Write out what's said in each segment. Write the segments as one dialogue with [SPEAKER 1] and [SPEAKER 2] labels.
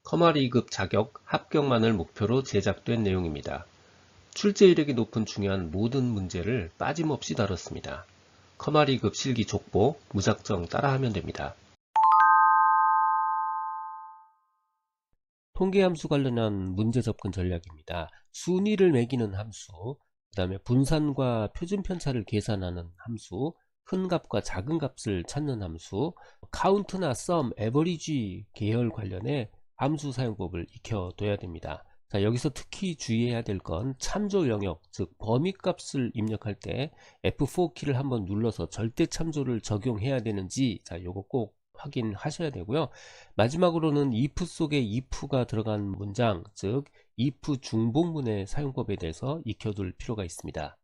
[SPEAKER 1] 커마리급 자격 합격만을 목표로 제작된 내용입니다. 출제 이력이 높은 중요한 모든 문제를 빠짐없이 다뤘습니다. 커마리급 실기 족보 무작정 따라하면 됩니다. 통계 함수 관련한 문제 접근 전략입니다. 순위를 매기는 함수, 그 다음에 분산과 표준 편차를 계산하는 함수, 큰 값과 작은 값을 찾는 함수, 카운트나 썸, 에버리지 계열 관련해 함수 사용법을 익혀둬야 됩니다. 자, 여기서 특히 주의해야 될 건 참조 영역, 즉 범위값을 입력할 때 F4 키를 한번 눌러서 절대 참조를 적용해야 되는지, 자, 요거 꼭 확인하셔야 되고요. 마지막으로는 if 속에 if가 들어간 문장, 즉 if 중복문의 사용법에 대해서 익혀둘 필요가 있습니다.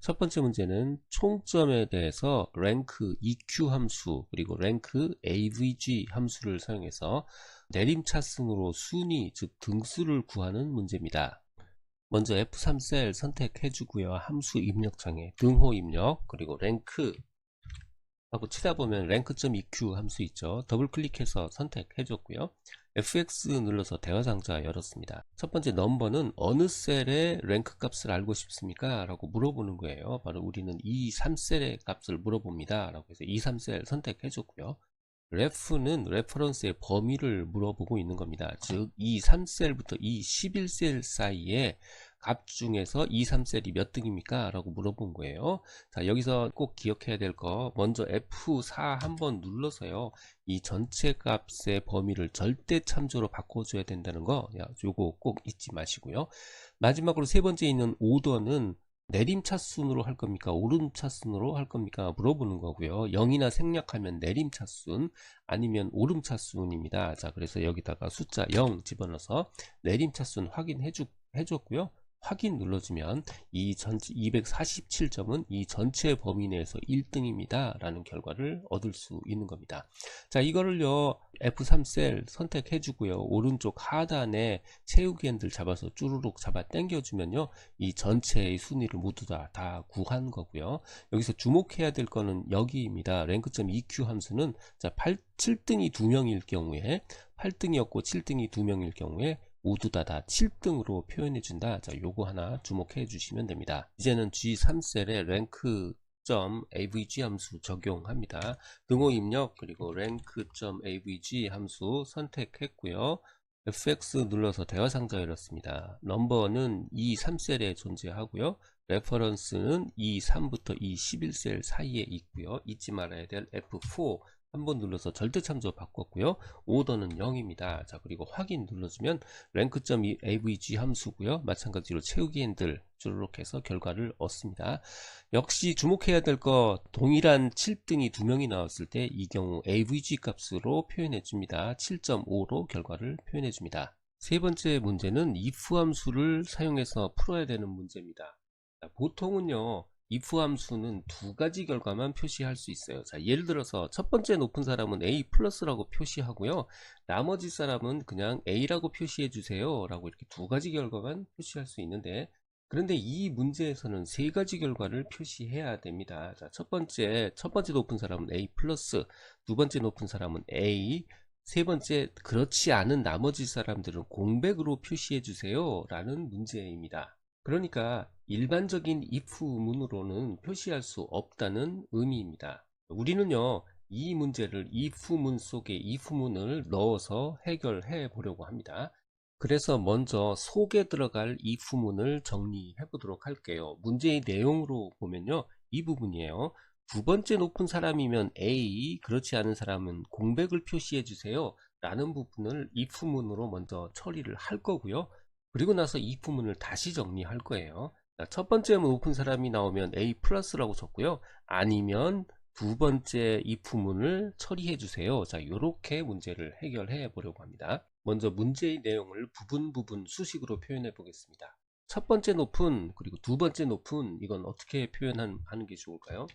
[SPEAKER 1] 첫 번째 문제는 총점에 대해서 rank EQ 함수 그리고 rank AVG 함수를 사용해서 내림차순으로 순위, 즉 등수를 구하는 문제입니다. 먼저 F3 셀 선택해 주고요. 함수 입력창에 등호 입력 그리고 rank 하고 치다 보면 rank.eq 함수 있죠. 더블 클릭해서 선택해 줬고요. fx 눌러서 대화 상자 열었습니다. 첫 번째 넘버는 어느 셀의 랭크 값을 알고 싶습니까? 라고 물어보는 거예요. 바로 우리는 이 3셀의 값을 물어봅니다. 라고 해서 이 3셀 선택해 줬고요. ref는 레퍼런스의 범위를 물어보고 있는 겁니다. 즉 이 3셀부터 이 11셀 사이에 값 중에서 이 3셀이 몇 등입니까? 라고 물어본 거예요. 자, 여기서 꼭 기억해야 될 거, 먼저 F4 한번 눌러서요, 이 전체 값의 범위를 절대 참조로 바꿔줘야 된다는 거, 요거 꼭 잊지 마시고요. 마지막으로 세 번째 있는 오더는 내림차순으로 할 겁니까? 오름차순으로 할 겁니까? 물어보는 거고요. 0이나 생략하면 내림차순, 아니면 오름차순입니다. 자, 그래서 여기다가 숫자 0 집어넣어서 내림차순 해줬고요. 확인 눌러주면 이 전체 247점은 이 전체 범위 내에서 1등입니다 라는 결과를 얻을 수 있는 겁니다. 자, 이거를요 F3 셀 선택해 주고요, 오른쪽 하단에 채우기 핸들 잡아서 쭈루룩 잡아 당겨 주면요, 이 전체의 순위를 모두 다 구한 거고요. 여기서 주목해야 될 거는 여기입니다. rank.eq 함수는 자, 7등이 2명일 경우에, 8등이었고 7등이 2명일 경우에 모두 다 7등으로 표현해 준다. 자, 요거 하나 주목해 주시면 됩니다. 이제는 G3셀에 rank.avg 함수 적용합니다. 등호 입력 그리고 rank.avg 함수 선택했고요. fx 눌러서 대화 상자 열었습니다. 넘버는 이 3셀에 존재하고요. 레퍼런스는 이 3부터 이 11셀 사이에 있고요. 잊지 말아야 될 F4 한번 눌러서 절대 참조 바꿨고요. 오더는 0입니다. 자, 그리고 확인 눌러주면 rank.avg 함수고요. 마찬가지로 채우기 핸들 주르륵 해서 결과를 얻습니다. 역시 주목해야 될 거, 동일한 7등이 2명이 나왔을 때 이 경우 avg 값으로 표현해 줍니다. 7.5로 결과를 표현해 줍니다. 세 번째 문제는 if 함수를 사용해서 풀어야 되는 문제입니다. 자, 보통은요 if 함수는 두 가지 결과만 표시할 수 있어요. 자, 예를 들어서 첫 번째 높은 사람은 a 플러스라고 표시하고요, 나머지 사람은 그냥 a라고 표시해 주세요 라고 이렇게 두 가지 결과만 표시할 수 있는데, 그런데 이 문제에서는 세 가지 결과를 표시해야 됩니다. 자, 첫 번째 높은 사람은 a 플러스, 두 번째 높은 사람은 a, 세 번째 그렇지 않은 나머지 사람들은 공백으로 표시해 주세요 라는 문제입니다. 그러니까 일반적인 if 문으로는 표시할 수 없다는 의미입니다. 우리는요 이 문제를 if 문 속에 if 문을 넣어서 해결해 보려고 합니다. 그래서 먼저 속에 들어갈 if 문을 정리해 보도록 할게요. 문제의 내용으로 보면요, 이 부분이에요. 두 번째 높은 사람이면 A, 그렇지 않은 사람은 공백을 표시해 주세요 라는 부분을 if 문으로 먼저 처리를 할 거고요. 그리고 나서 if 문을 다시 정리할 거예요. 자, 첫 번째 높은 사람이 나오면 A 플러스라고 줬고요. 아니면 두 번째 if 문을 처리해 주세요. 자, 이렇게 문제를 해결해 보려고 합니다. 먼저 문제의 내용을 부분 수식으로 표현해 보겠습니다. 첫 번째 높은 그리고 두 번째 높은, 이건 어떻게 표현하는 게 좋을까요?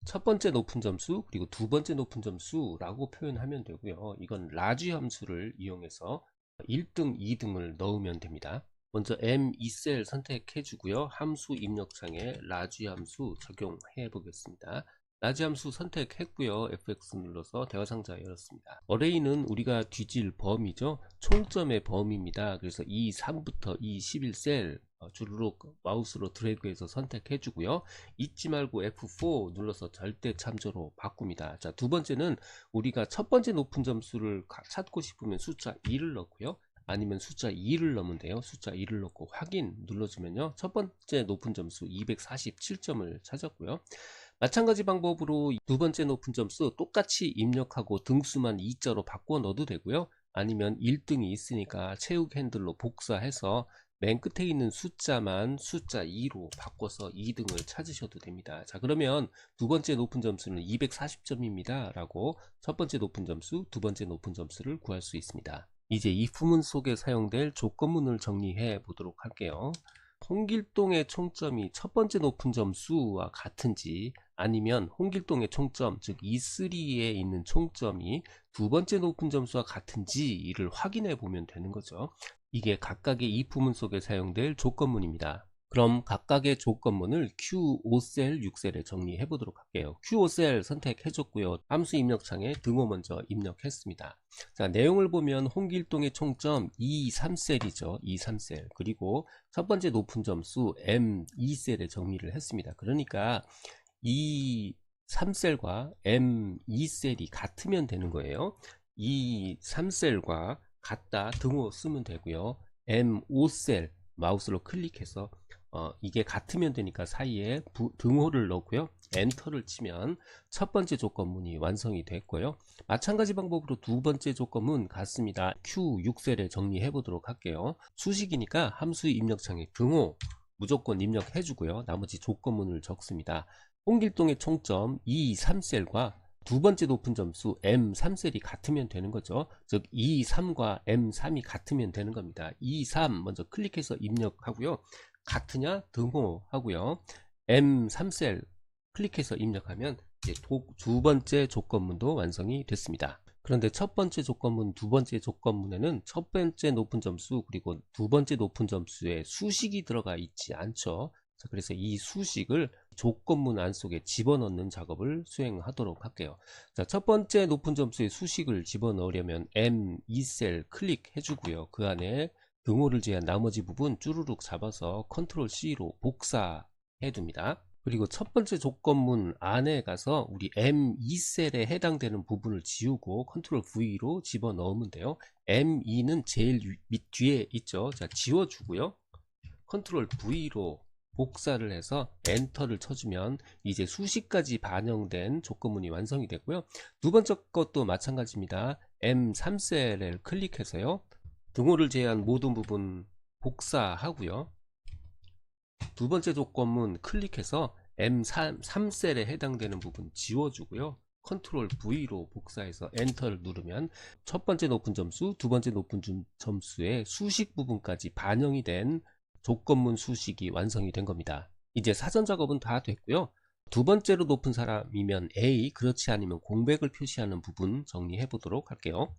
[SPEAKER 1] 첫 번째 높은 점수 그리고 두 번째 높은 점수라고 표현하면 되고요. 이건 라지 함수를 이용해서 1등, 2등을 넣으면 됩니다. 먼저 M2셀 선택해 주고요. 함수 입력창에 라지 함수 적용해 보겠습니다. 라지 함수 선택했고요. FX 눌러서 대화 상자 열었습니다. 어레이는 우리가 뒤질 범위죠. 총점의 범위입니다. 그래서 E3부터 E11셀 주르륵 마우스로 드래그해서 선택해 주고요. 잊지 말고 F4 눌러서 절대 참조로 바꿉니다. 자, 두 번째는 우리가 첫 번째 높은 점수를 찾고 싶으면 숫자 2를 넣고요. 아니면 숫자 2를 넣으면 돼요. 숫자 2를 넣고 확인 눌러주면요. 첫 번째 높은 점수 247점을 찾았고요. 마찬가지 방법으로 두 번째 높은 점수 똑같이 입력하고 등수만 2자로 바꿔 넣어도 되고요. 아니면 1등이 있으니까 채우기 핸들로 복사해서 맨 끝에 있는 숫자만 숫자 2로 바꿔서 2등을 찾으셔도 됩니다. 자, 그러면 두 번째 높은 점수는 240점입니다 라고 첫 번째 높은 점수, 두 번째 높은 점수를 구할 수 있습니다. 이제 if문 속에 사용될 조건문을 정리해 보도록 할게요. 홍길동의 총점이 첫 번째 높은 점수와 같은지, 아니면 홍길동의 총점, 즉 E3에 있는 총점이 두 번째 높은 점수와 같은지를 확인해 보면 되는 거죠. 이게 각각의 if문 속에 사용될 조건문입니다. 그럼 각각의 조건문을 Q5셀, 6셀에 정리해 보도록 할게요. Q5셀 선택해 줬고요. 함수 입력창에 등호 먼저 입력했습니다. 자, 내용을 보면 홍길동의 총점 E3셀이죠. E3셀. 그리고 첫 번째 높은 점수 M2셀에 정리를 했습니다. 그러니까 E3셀과 M2셀이 같으면 되는 거예요. E3셀과 같다 등호 쓰면 되고요. M5셀 마우스로 클릭해서 이게 같으면 되니까 사이에 등호를 넣고요. 엔터를 치면 첫 번째 조건문이 완성이 됐고요. 마찬가지 방법으로 두 번째 조건문 같습니다. Q6셀에 정리해 보도록 할게요. 수식이니까 함수 입력창에 등호 무조건 입력해 주고요. 나머지 조건문을 적습니다. 홍길동의 총점 E3셀과 두 번째 높은 점수 M3셀이 같으면 되는 거죠. 즉 E3과 M3이 같으면 되는 겁니다. E3 먼저 클릭해서 입력하고요. 같으냐 등호 하고요. M3셀 클릭해서 입력하면 이제 두 번째 조건문도 완성이 됐습니다. 그런데 첫 번째 조건문, 두 번째 조건문에는 첫 번째 높은 점수 그리고 두 번째 높은 점수에 수식이 들어가 있지 않죠. 그래서 이 수식을 조건문 안 속에 집어넣는 작업을 수행하도록 할게요. 자, 첫 번째 높은 점수의 수식을 집어넣으려면 M2셀 클릭해 주고요. 그 안에 등호를 제한 나머지 부분 쭈루룩 잡아서 컨트롤 C로 복사해 둡니다. 그리고 첫 번째 조건문 안에 가서 우리 M2셀에 해당되는 부분을 지우고 컨트롤 V로 집어넣으면 돼요. M2는 제일 밑 뒤에 있죠. 자, 지워주고요. 컨트롤 V로 복사를 해서 엔터를 쳐주면 이제 수식까지 반영된 조건문이 완성이 됐고요. 두 번째 것도 마찬가지입니다. M3셀을 클릭해서요. 등호를 제외한 모든 부분 복사하고요. 두 번째 조건문 클릭해서 M3셀에 해당되는 부분 지워주고요. 컨트롤 V로 복사해서 엔터를 누르면 첫 번째 높은 점수, 두 번째 높은 점수의 수식 부분까지 반영이 된 조건문 수식이 완성이 된 겁니다. 이제 사전 작업은 다 됐고요. 두 번째로 높은 사람이면 A, 그렇지 않으면 공백을 표시하는 부분 정리해 보도록 할게요.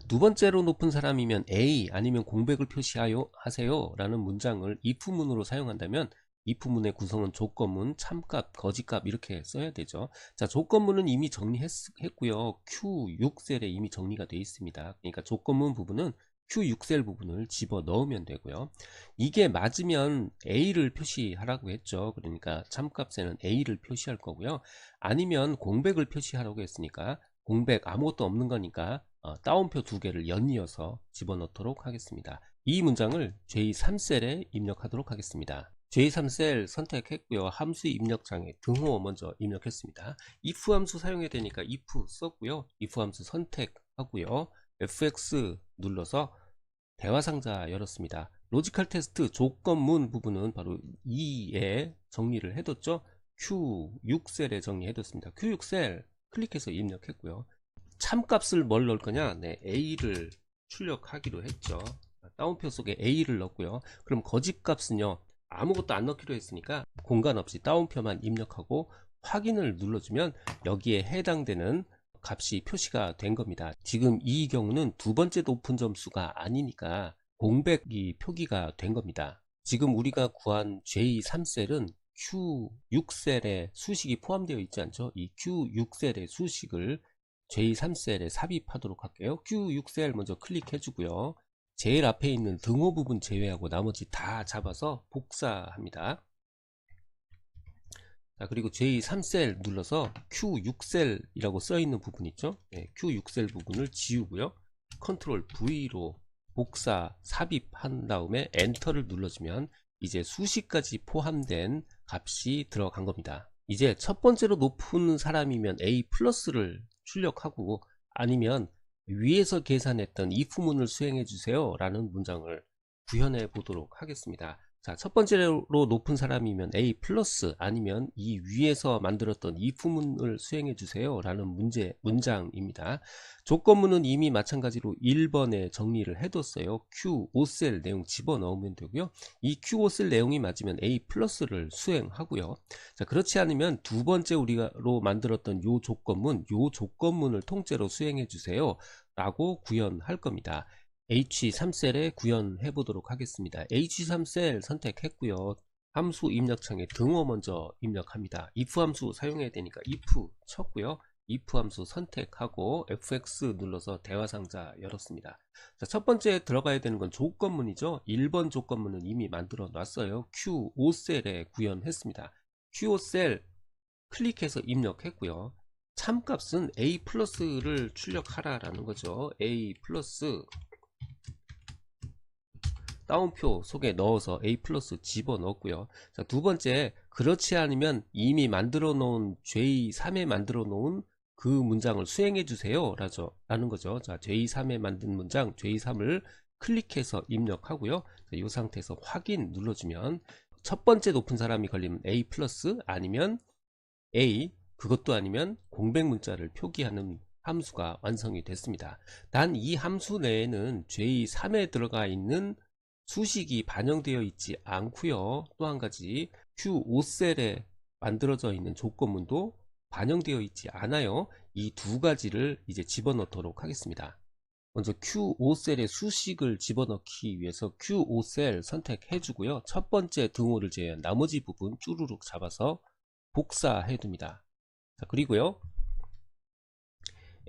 [SPEAKER 1] 두 번째로 높은 사람이면 A, 아니면 공백을 표시하세요 라는 문장을 if문으로 사용한다면 if문의 구성은 조건문, 참값, 거짓값 이렇게 써야 되죠. 자, 조건문은 이미 정리했고요. Q6셀에 이미 정리가 되어 있습니다. 그러니까 조건문 부분은 Q6셀 부분을 집어 넣으면 되고요. 이게 맞으면 A를 표시하라고 했죠. 그러니까 참값에는 A를 표시할 거고요. 아니면 공백을 표시하라고 했으니까 공백 아무것도 없는 거니까 따옴표 두 개를 연이어서 집어넣도록 하겠습니다. 이 문장을 J3셀에 입력하도록 하겠습니다. J3셀 선택했고요. 함수 입력창에 등호 먼저 입력했습니다. if 함수 사용해야 되니까 if 썼고요. if 함수 선택하고요. FX 눌러서 대화상자 열었습니다. 로지컬 테스트 조건문 부분은 바로 2에 정리를 해뒀죠. Q6셀에 정리해뒀습니다. Q6셀 클릭해서 입력했고요. 참값을 뭘 넣을 거냐? 네, A를 출력하기로 했죠. 따옴표 속에 A를 넣고요. 그럼 거짓값은요, 아무것도 안 넣기로 했으니까 공간 없이 따옴표만 입력하고 확인을 눌러주면 여기에 해당되는 값이 표시가 된 겁니다. 지금 이 경우는 두 번째 높은 점수가 아니니까 공백이 표기가 된 겁니다. 지금 우리가 구한 J3셀은 Q6셀에 수식이 포함되어 있지 않죠? 이 Q6셀의 수식을 J3셀에 삽입하도록 할게요. Q6셀 먼저 클릭해 주고요. 제일 앞에 있는 등호 부분 제외하고 나머지 다 잡아서 복사합니다. 자, 그리고 J3셀 눌러서 Q6셀이라고 써있는 부분 있죠? 네, Q6셀 부분을 지우고요. 컨트롤 V로 복사, 삽입한 다음에 엔터를 눌러주면 이제 수식까지 포함된 값이 들어간 겁니다. 이제 첫 번째로 높은 사람이면 A 플러스를 출력하고, 아니면 위에서 계산했던 if문을 수행해 주세요 라는 문장을 구현해 보도록 하겠습니다. 자, 첫 번째로 높은 사람이면 A 플러스, 아니면 이 위에서 만들었던 if문을 수행해 주세요 라는 문장입니다. 조건문은 이미 마찬가지로 1번에 정리를 해뒀어요. Q5셀 내용 집어넣으면 되고요. 이 Q5셀 내용이 맞으면 A 플러스를 수행하고요. 자, 그렇지 않으면 두 번째 우리가로 만들었던 요 조건문을 통째로 수행해 주세요 라고 구현할 겁니다. H3셀에 구현해 보도록 하겠습니다. H3셀 선택했고요. 함수 입력창에 등호 먼저 입력합니다. if 함수 사용해야 되니까 if 쳤고요. if 함수 선택하고 fx 눌러서 대화상자 열었습니다. 자, 첫 번째 들어가야 되는 건 조건문이죠. 1번 조건문은 이미 만들어 놨어요. Q5셀에 구현했습니다. Q5셀 클릭해서 입력했고요. 참값은 A 플러스를 출력하라 라는 거죠. A 플러스 따옴표 속에 넣어서 A 플러스 집어넣었고요. 자, 두 번째, 그렇지 않으면 이미 만들어 놓은 J3에 만들어 놓은 그 문장을 수행해 주세요 라는 거죠. 자, J3에 만든 문장 J3을 클릭해서 입력하고요. 자, 이 상태에서 확인 눌러주면 첫 번째 높은 사람이 걸리면 A 플러스, 아니면 A, 그것도 아니면 공백 문자를 표기하는 함수가 완성이 됐습니다. 단 이 함수 내에는 J3에 들어가 있는 수식이 반영되어 있지 않고요. 또 한 가지 Q5셀에 만들어져 있는 조건문도 반영되어 있지 않아요. 이 두 가지를 이제 집어넣도록 하겠습니다. 먼저 Q5셀에 수식을 집어넣기 위해서 Q5셀 선택해 주고요. 첫 번째 등호를 제외한 나머지 부분 쭈루룩 잡아서 복사해 둡니다. 자, 그리고요,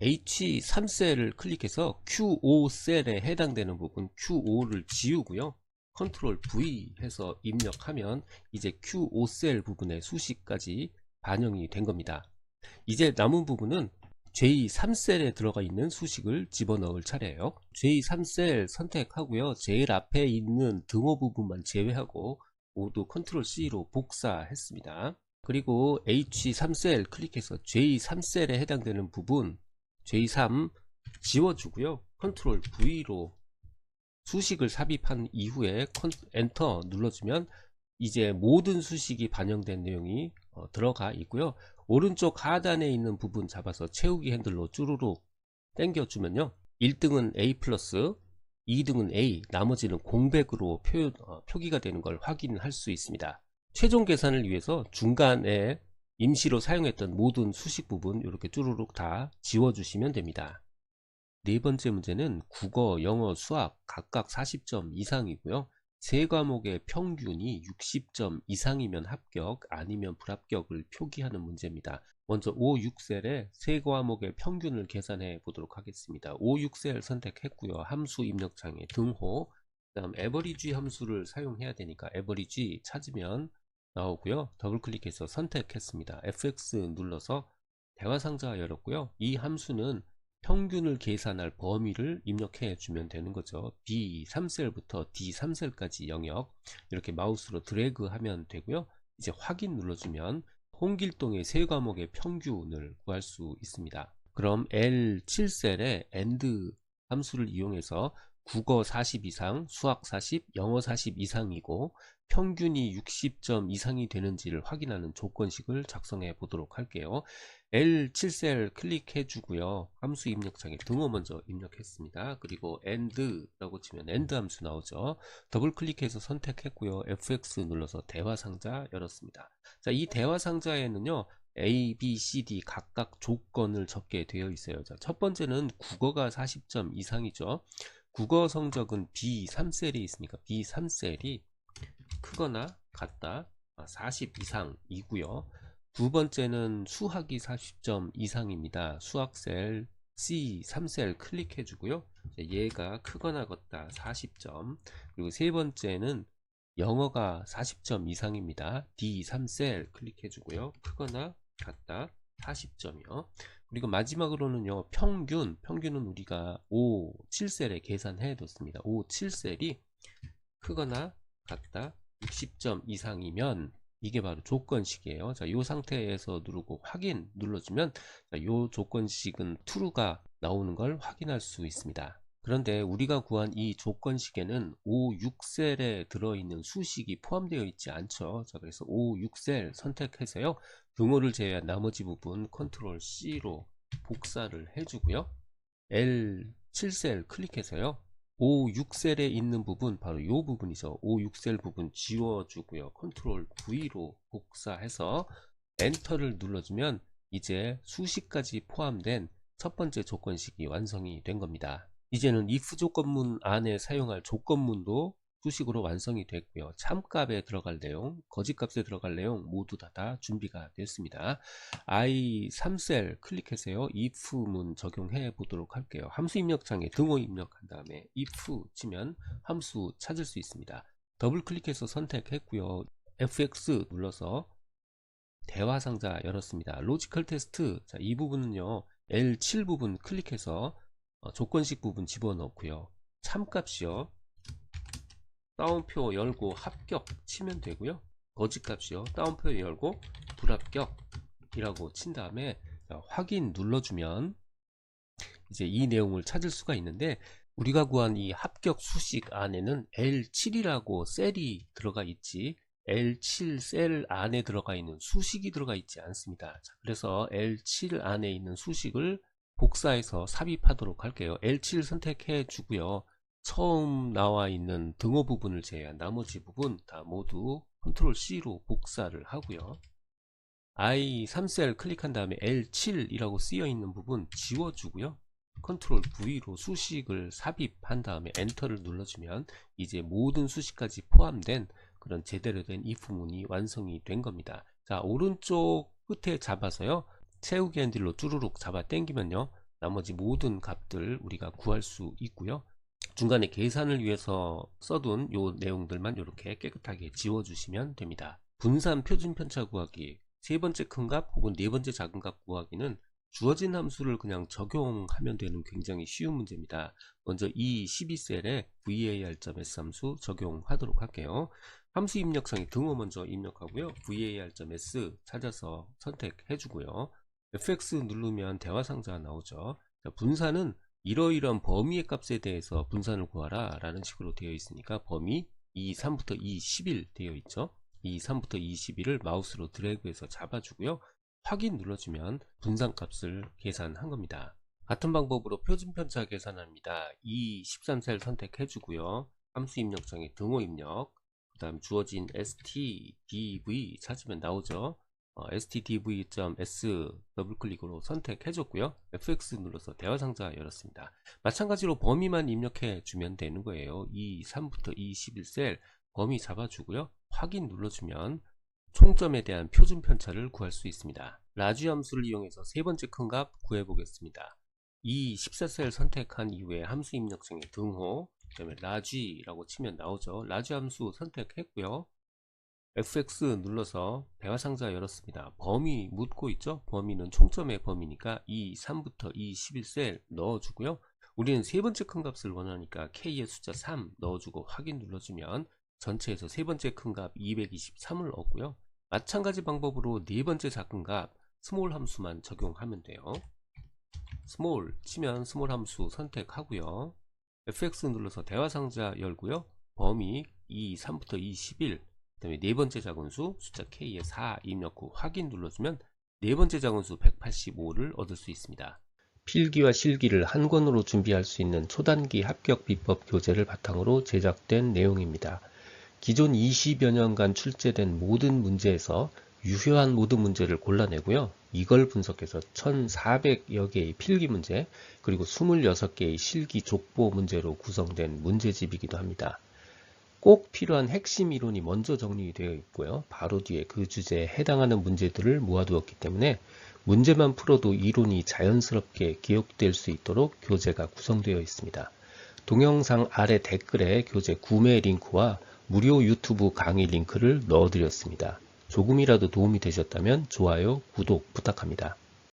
[SPEAKER 1] H3셀을 클릭해서 Q5셀에 해당되는 부분 Q5를 지우고요. 컨트롤 V 해서 입력하면 이제 Q5셀 부분의 수식까지 반영이 된 겁니다. 이제 남은 부분은 J3셀에 들어가 있는 수식을 집어넣을 차례예요. J3셀 선택하고요. 제일 앞에 있는 등호 부분만 제외하고 모두 컨트롤 C로 복사했습니다. 그리고 H3셀 클릭해서 J3셀에 해당되는 부분 J3 지워주고요. 컨트롤 V로 수식을 삽입한 이후에 엔터 눌러주면 이제 모든 수식이 반영된 내용이 들어가 있고요. 오른쪽 하단에 있는 부분 잡아서 채우기 핸들로 쭈루룩 당겨주면요, 1등은 A 플러스, 2등은 A, 나머지는 공백으로 표기가 되는 걸 확인할 수 있습니다. 최종 계산을 위해서 중간에 임시로 사용했던 모든 수식 부분 이렇게 쭈루룩 다 지워주시면 됩니다. 네 번째 문제는 국어, 영어, 수학 각각 40점 이상이고요. 세 과목의 평균이 60점 이상이면 합격, 아니면 불합격을 표기하는 문제입니다. 먼저 5, 6셀에 세 과목의 평균을 계산해 보도록 하겠습니다. 5, 6셀 선택했고요. 함수 입력창에 등호, 그 다음 average 함수를 사용해야 되니까 average 찾으면 나오고요. 더블 클릭해서 선택했습니다. fx 눌러서 대화상자 열었고요. 이 함수는 평균을 계산할 범위를 입력해 주면 되는 거죠. B3셀부터 D3셀까지 영역 이렇게 마우스로 드래그 하면 되고요. 이제 확인 눌러주면 홍길동의 세 과목의 평균을 구할 수 있습니다. 그럼 L7셀에 AND 함수를 이용해서 국어 40 이상, 수학 40, 영어 40 이상이고 평균이 60점 이상이 되는지를 확인하는 조건식을 작성해 보도록 할게요. L7셀 클릭해 주고요. 함수 입력창에 등호 먼저 입력했습니다. 그리고 AND 라고 치면 AND 함수 나오죠. 더블 클릭해서 선택했고요. FX 눌러서 대화 상자 열었습니다. 자, 이 대화 상자에는요, A, B, C, D 각각 조건을 적게 되어 있어요. 자, 첫 번째는 국어가 40점 이상이죠. 국어 성적은 B3셀이 있으니까 B3셀이 크거나 같다. 40 이상이고요. 두 번째는 수학이 40점 이상입니다. 수학셀 C3셀 클릭해 주고요. 얘가 크거나 같다 40점. 그리고 세 번째는 영어가 40점 이상입니다. D3셀 클릭해 주고요. 크거나 같다 40점이요. 그리고 마지막으로는요, 평균은 우리가 5, 7셀에 계산해 뒀습니다. 5, 7셀이 크거나 같다 60점 이상이면 이게 바로 조건식이에요. 자, 이 상태에서 누르고 확인 눌러주면 이 조건식은 true가 나오는 걸 확인할 수 있습니다. 그런데 우리가 구한 이 조건식에는 5, 6셀에 들어있는 수식이 포함되어 있지 않죠. 자, 그래서 5, 6셀 선택해서요. 등호를 제외한 나머지 부분 컨트롤 C로 복사를 해주고요. L7셀 클릭해서요. 5, 6셀에 있는 부분, 바로 이 부분이죠. 5, 6셀 부분 지워주고요. 컨트롤 V로 복사해서 엔터를 눌러주면 이제 수식까지 포함된 첫 번째 조건식이 완성이 된 겁니다. 이제는 if 조건문 안에 사용할 조건문도 수식으로 완성이 됐고요. 참값에 들어갈 내용, 거짓값에 들어갈 내용 모두 다 준비가 됐습니다. I3셀 클릭해서요. if문 적용해 보도록 할게요. 함수 입력창에 등호 입력한 다음에 if 치면 함수 찾을 수 있습니다. 더블 클릭해서 선택했고요. fx 눌러서 대화 상자 열었습니다. 로지컬 테스트, 자, 이 부분은요. L7 부분 클릭해서 조건식 부분 집어넣고요. 참값이요. 따옴표 열고 합격 치면 되고요. 거짓값이요. 따옴표 열고 불합격이라고 친 다음에 확인 눌러주면 이제 이 내용을 찾을 수가 있는데, 우리가 구한 이 합격 수식 안에는 L7이라고 셀이 들어가 있지 L7 셀 안에 들어가 있는 수식이 들어가 있지 않습니다. 자, 그래서 L7 안에 있는 수식을 복사해서 삽입하도록 할게요. L7 선택해 주고요. 처음 나와 있는 등호 부분을 제외한 나머지 부분 다 모두 컨트롤 C로 복사를 하고요. I3셀 클릭한 다음에 L7이라고 쓰여 있는 부분 지워주고요. 컨트롤 V로 수식을 삽입한 다음에 엔터를 눌러주면 이제 모든 수식까지 포함된 그런 제대로 된 if문이 완성이 된 겁니다. 자, 오른쪽 끝에 잡아서요. 채우기 핸들로 쭈루룩 잡아 당기면요. 나머지 모든 값들 우리가 구할 수 있고요. 중간에 계산을 위해서 써둔 요 내용들만 이렇게 깨끗하게 지워주시면 됩니다. 분산 표준 편차 구하기, 세 번째 큰 값 혹은 네 번째 작은 값 구하기는 주어진 함수를 그냥 적용하면 되는 굉장히 쉬운 문제입니다. 먼저 이 12셀에 var.s 함수 적용하도록 할게요. 함수 입력창에 등호 먼저 입력하고요. var.s 찾아서 선택해 주고요. fx 누르면 대화 상자 나오죠. 자, 분산은 이러이러한 범위의 값에 대해서 분산을 구하라 라는 식으로 되어 있으니까 범위 23부터 21 되어 있죠. 23부터 21을 마우스로 드래그해서 잡아주고요. 확인 눌러주면 분산값을 계산한 겁니다. 같은 방법으로 표준편차 계산합니다. 이 13셀 선택해 주고요. 함수 입력창에 등호 입력, 그 다음 주어진 stdv 찾으면 나오죠. stdv.s 더블클릭으로 선택해 줬고요. fx 눌러서 대화 상자 열었습니다. 마찬가지로 범위만 입력해 주면 되는 거예요. 23부터 21셀 범위 잡아주고요. 확인 눌러주면 총점에 대한 표준 편차를 구할 수 있습니다. 라지 함수를 이용해서 세 번째 큰 값 구해 보겠습니다. 이 14셀 선택한 이후에 함수 입력창에 등호, 그 다음에 라지라고 치면 나오죠. 라지 함수 선택했고요. fx 눌러서 대화 상자 열었습니다. 범위 묻고 있죠. 범위는 총점의 범위니까 이 3부터 이 11셀 넣어주고요. 우리는 세 번째 큰 값을 원하니까 k의 숫자 3 넣어주고 확인 눌러주면 전체에서 세 번째 큰 값 223을 얻고요. 마찬가지 방법으로 네 번째 작은 값 스몰 함수만 적용하면 돼요. 스몰 치면 스몰 함수 선택하고요. fx 눌러서 대화 상자 열고요. 범위 2, 3부터 2, 11, 그 다음에 네 번째 작은수 숫자 k에 4 입력 후 확인 눌러주면 네 번째 작은수 185를 얻을 수 있습니다. 필기와 실기를 한 권으로 준비할 수 있는 초단기 합격 비법 교재를 바탕으로 제작된 내용입니다. 기존 20여 년간 출제된 모든 문제에서 유효한 모든 문제를 골라내고요. 이걸 분석해서 1400여 개의 필기 문제, 그리고 26개의 실기 족보 문제로 구성된 문제집이기도 합니다. 꼭 필요한 핵심 이론이 먼저 정리되어 있고요. 바로 뒤에 그 주제에 해당하는 문제들을 모아두었기 때문에 문제만 풀어도 이론이 자연스럽게 기억될 수 있도록 교재가 구성되어 있습니다. 동영상 아래 댓글에 교재 구매 링크와 무료 유튜브 강의 링크를 넣어드렸습니다. 조금이라도 도움이 되셨다면 좋아요, 구독 부탁합니다.